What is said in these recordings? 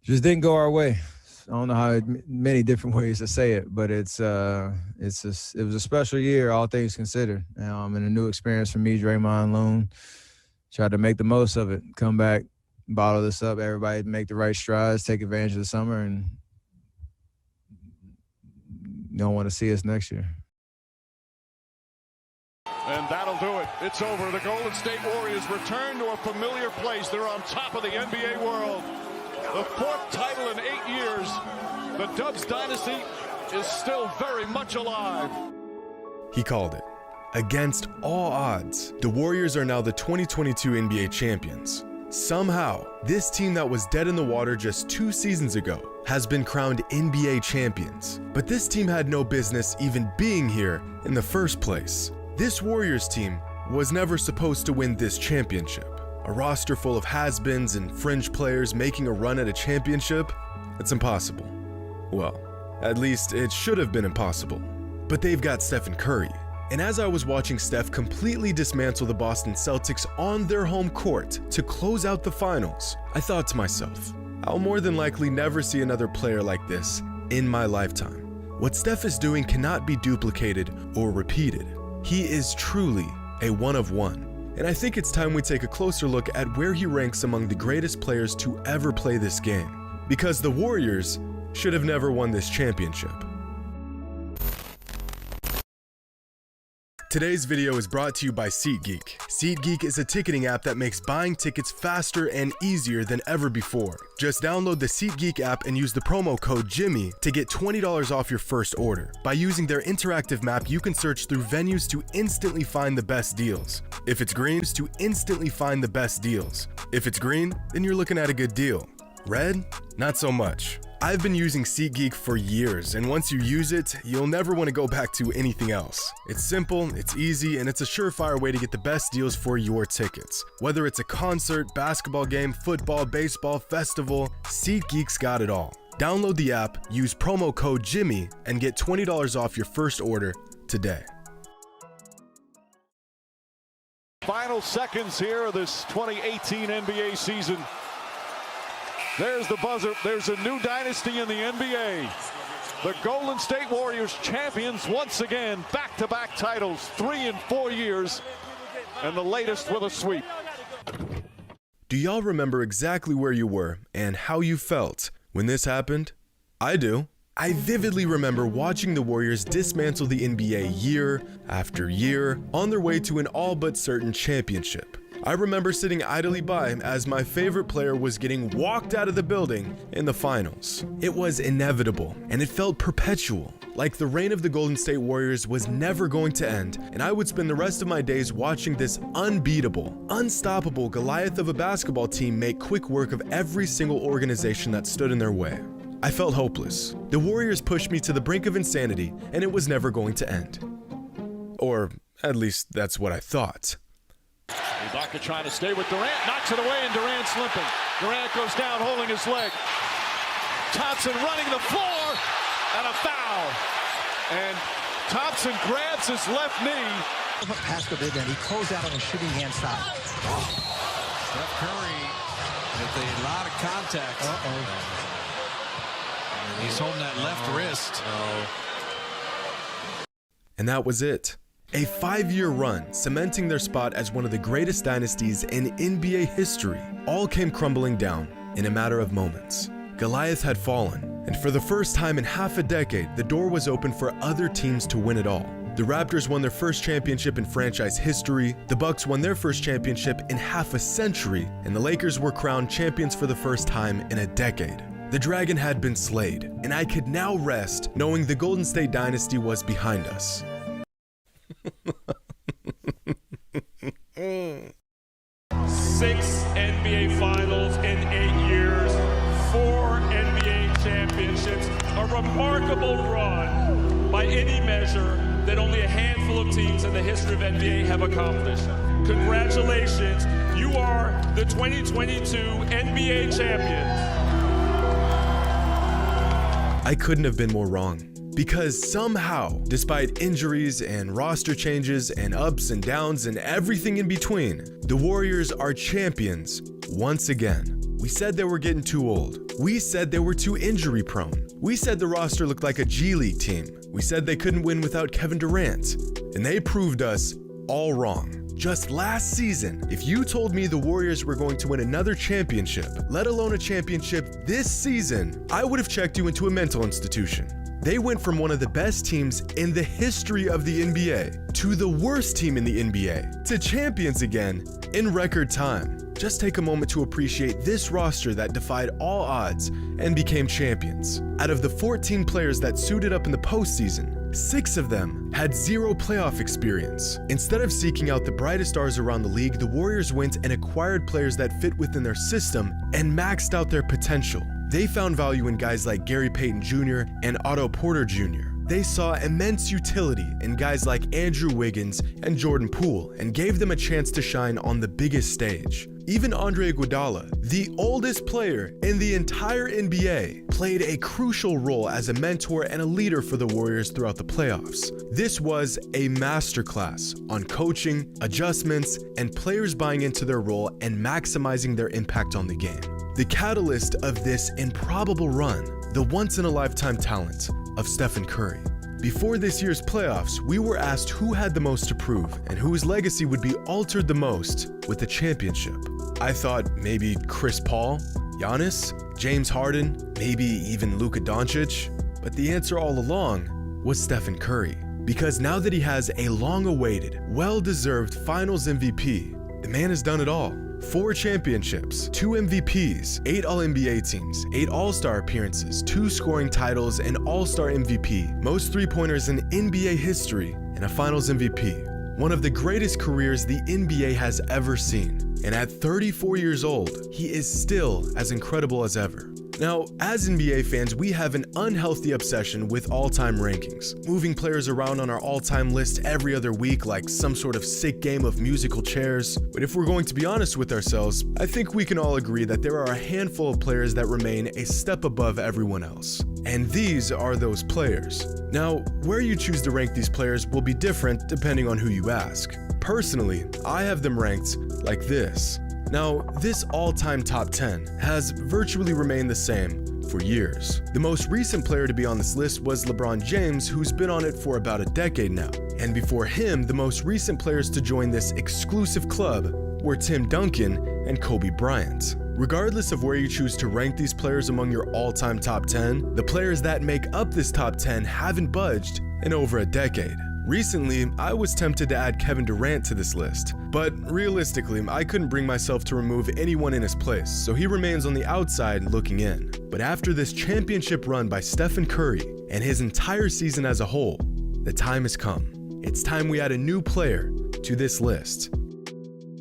just didn't go our way. I don't know how many different ways to say it, but it was a special year, all things considered. And a new experience for me, Draymond Loon. Tried to make the most of it, come back, bottle this up, everybody make the right strides, take advantage of the summer, and don't want to see us next year. And that'll do it. It's over. The Golden State Warriors return to a familiar place. They're on top of the NBA world. The fourth title in 8 years. The Dubs dynasty is still very much alive. He called it. Against all odds, the Warriors are now the 2022 NBA champions. Somehow, this team that was dead in the water just 2 seasons ago has been crowned NBA champions. But this team had no business even being here in the first place. This Warriors team was never supposed to win this championship. A roster full of has-beens and fringe players making a run at a championship? It's impossible. Well, at least it should have been impossible. But they've got Stephen Curry. And as I was watching Steph completely dismantle the Boston Celtics on their home court to close out the finals, I thought to myself, I'll more than likely never see another player like this in my lifetime. What Steph is doing cannot be duplicated or repeated. He is truly a one of one. And I think it's time we take a closer look at where he ranks among the greatest players to ever play this game. Because the Warriors should have never won this championship. Today's video is brought to you by SeatGeek. SeatGeek is a ticketing app that makes buying tickets faster and easier than ever before. Just download the SeatGeek app and use the promo code JXMY to get $20 off your first order. By using their interactive map, you can search through venues to instantly find the best deals. If it's green, to instantly find the best deals. If it's green, then you're looking at a good deal. Red? Not so much. I've been using SeatGeek for years, and once you use it, you'll never want to go back to anything else. It's simple, it's easy, and it's a surefire way to get the best deals for your tickets. Whether it's a concert, basketball game, football, baseball, festival, SeatGeek's got it all. Download the app, use promo code JXMY, and get $20 off your first order today. Final seconds here of this 2018 NBA season. There's the buzzer. There's a new dynasty in the NBA. The Golden State Warriors champions once again, back-to-back titles, 3 in 4 years, and the latest with a sweep. Do y'all remember exactly where you were and how you felt when this happened? I do. I vividly remember watching the Warriors dismantle the NBA year after year on their way to an all but certain championship. I remember sitting idly by as my favorite player was getting walked out of the building in the finals. It was inevitable, and it felt perpetual, like the reign of the Golden State Warriors was never going to end, and I would spend the rest of my days watching this unbeatable, unstoppable Goliath of a basketball team make quick work of every single organization that stood in their way. I felt hopeless. The Warriors pushed me to the brink of insanity, and it was never going to end. Or at least that's what I thought. Ibaka trying to stay with Durant, knocks it away, and Durant's limping. Durant goes down holding his leg. Thompson running the floor, and a foul. And Thompson grabs his left knee. Past the bid, and he closed out on the shooting hand side. Steph Curry with a lot of contact. He's holding that left wrist. And that was it. A 5-year run, cementing their spot as one of the greatest dynasties in NBA history, all came crumbling down in a matter of moments. Goliath had fallen, and for the first time in half a decade, the door was open for other teams to win it all. The Raptors won their first championship in franchise history, the Bucks won their first championship in half a century, and the Lakers were crowned champions for the first time in a decade. The dragon had been slayed, and I could now rest knowing the Golden State dynasty was behind us. 6 NBA Finals in 8 years, 4 NBA championships, a remarkable run by any measure that only a handful of teams in the history of NBA have accomplished. Congratulations, you are the 2022 NBA champions. I couldn't have been more wrong. Because somehow, despite injuries and roster changes and ups and downs and everything in between, the Warriors are champions once again. We said they were getting too old. We said they were too injury prone. We said the roster looked like a G League team. We said they couldn't win without Kevin Durant. And they proved us all wrong. Just last season, if you told me the Warriors were going to win another championship, let alone a championship this season, I would have checked you into a mental institution. They went from one of the best teams in the history of the NBA to the worst team in the NBA to champions again in record time. Just take a moment to appreciate this roster that defied all odds and became champions. Out of the 14 players that suited up in the postseason, 6 of them had 0 playoff experience. Instead of seeking out the brightest stars around the league, the Warriors went and acquired players that fit within their system and maxed out their potential. They found value in guys like Gary Payton Jr. and Otto Porter Jr. They saw immense utility in guys like Andrew Wiggins and Jordan Poole and gave them a chance to shine on the biggest stage. Even Andre Iguodala, the oldest player in the entire NBA, played a crucial role as a mentor and a leader for the Warriors throughout the playoffs. This was a masterclass on coaching, adjustments, and players buying into their role and maximizing their impact on the game. The catalyst of this improbable run, the once-in-a-lifetime talent of Stephen Curry. Before this year's playoffs, we were asked who had the most to prove and whose legacy would be altered the most with the championship. I thought maybe Chris Paul, Giannis, James Harden, maybe even Luka Doncic, but the answer all along was Stephen Curry. Because now that he has a long-awaited, well-deserved Finals MVP, the man has done it all. 4 championships, 2 MVPs, 8 All-NBA teams, 8 All-Star appearances, 2 scoring titles, an All-Star MVP, most three-pointers in NBA history, and a Finals MVP. One of the greatest careers the NBA has ever seen. And at 34 years old, he is still as incredible as ever. Now, as NBA fans, we have an unhealthy obsession with all-time rankings, moving players around on our all-time list every other week like some sort of sick game of musical chairs. But if we're going to be honest with ourselves, I think we can all agree that there are a handful of players that remain a step above everyone else. And these are those players. Now, where you choose to rank these players will be different depending on who you ask. Personally, I have them ranked like this. Now, this all-time top 10 has virtually remained the same for years. The most recent player to be on this list was LeBron James, who's been on it for about a decade now. And before him, the most recent players to join this exclusive club were Tim Duncan and Kobe Bryant. Regardless of where you choose to rank these players among your all-time top 10, the players that make up this top 10 haven't budged in over a decade. Recently, I was tempted to add Kevin Durant to this list, but realistically, I couldn't bring myself to remove anyone in his place, so he remains on the outside looking in. But after this championship run by Stephen Curry and his entire season as a whole, the time has come. It's time we add a new player to this list.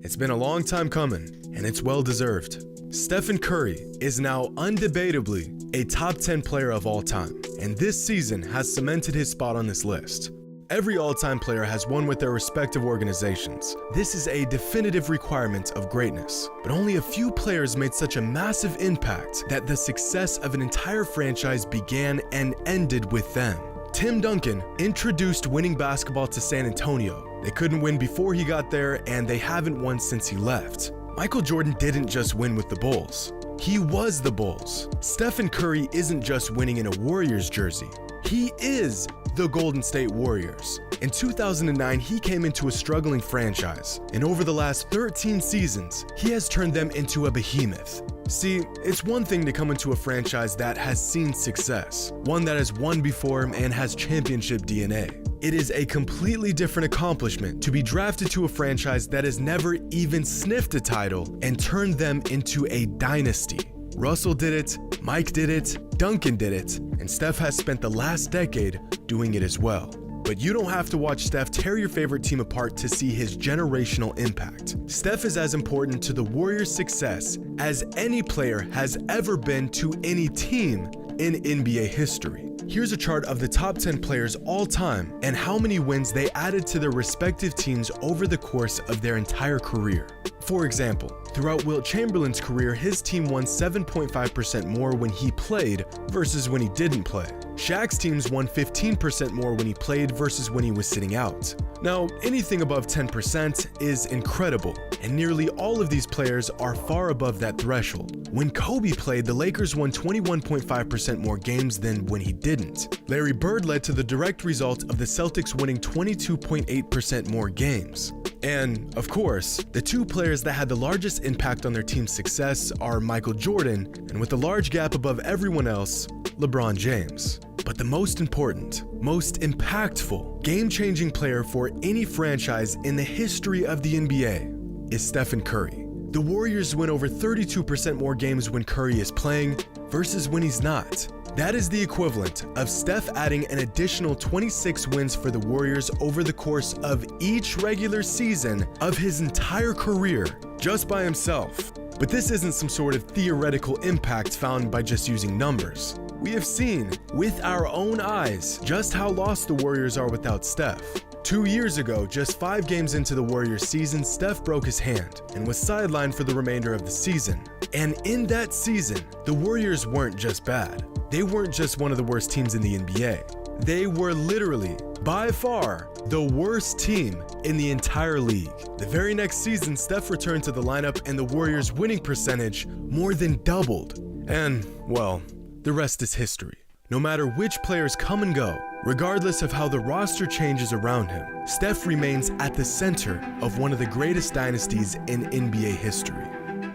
It's been a long time coming, and it's well deserved. Stephen Curry is now undebatably a top 10 player of all time, and this season has cemented his spot on this list. Every all-time player has won with their respective organizations. This is a definitive requirement of greatness, but only a few players made such a massive impact that the success of an entire franchise began and ended with them. Tim Duncan introduced winning basketball to San Antonio. They couldn't win before he got there, and they haven't won since he left. Michael Jordan didn't just win with the Bulls. He was the Bulls. Stephen Curry isn't just winning in a Warriors jersey. He is the Golden State Warriors. In 2009, he came into a struggling franchise, and over the last 13 seasons, he has turned them into a behemoth. See, it's one thing to come into a franchise that has seen success, one that has won before and has championship DNA. It is a completely different accomplishment to be drafted to a franchise that has never even sniffed a title and turned them into a dynasty. Russell did it, Mike did it, Duncan did it, and Steph has spent the last decade doing it as well. But you don't have to watch Steph tear your favorite team apart to see his generational impact. Steph is as important to the Warriors' success as any player has ever been to any team in NBA history. Here's a chart of the top 10 players all time and how many wins they added to their respective teams over the course of their entire career. For example, throughout Wilt Chamberlain's career, his team won 7.5% more when he played versus when he didn't play. Shaq's teams won 15% more when he played versus when he was sitting out. Now, anything above 10% is incredible, and nearly all of these players are far above that threshold. When Kobe played, the Lakers won 21.5% more games than when he didn't. Larry Bird led to the direct result of the Celtics winning 22.8% more games. And, of course, the two players that had the largest impact on their team's success are Michael Jordan, and with a large gap above everyone else, LeBron James. But the most important, most impactful, game-changing player for any franchise in the history of the NBA is Stephen Curry. The Warriors win over 32% more games when Curry is playing versus when he's not. That is the equivalent of Steph adding an additional 26 wins for the Warriors over the course of each regular season of his entire career, just by himself. But this isn't some sort of theoretical impact found by just using numbers. We have seen, with our own eyes, just how lost the Warriors are without Steph. 2 years ago, just 5 games into the Warriors season, Steph broke his hand and was sidelined for the remainder of the season. And in that season, the Warriors weren't just bad. They weren't just one of the worst teams in the NBA. They were literally, by far, the worst team in the entire league. The very next season, Steph returned to the lineup and the Warriors' winning percentage more than doubled. And, well, the rest is history. No matter which players come and go, regardless of how the roster changes around him, Steph remains at the center of one of the greatest dynasties in NBA history.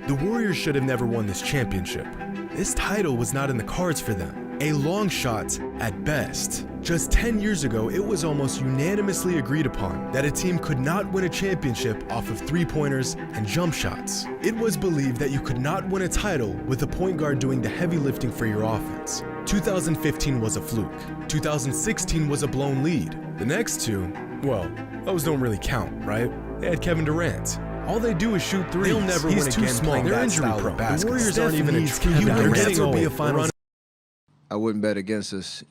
The Warriors should have never won this championship. This title was not in the cards for them. A long shot at best. Just 10 years ago, it was almost unanimously agreed upon that a team could not win a championship off of three-pointers and jump shots. It was believed that you could not win a title with a point guard doing the heavy lifting for your offense. 2015 was a fluke. 2016 was a blown lead. The next two, well, those don't really count, right? They had Kevin Durant. All they do is shoot threes. They'll never win again playing that style of basketball. The Warriors aren't even a team. They're getting old. I wouldn't bet against us.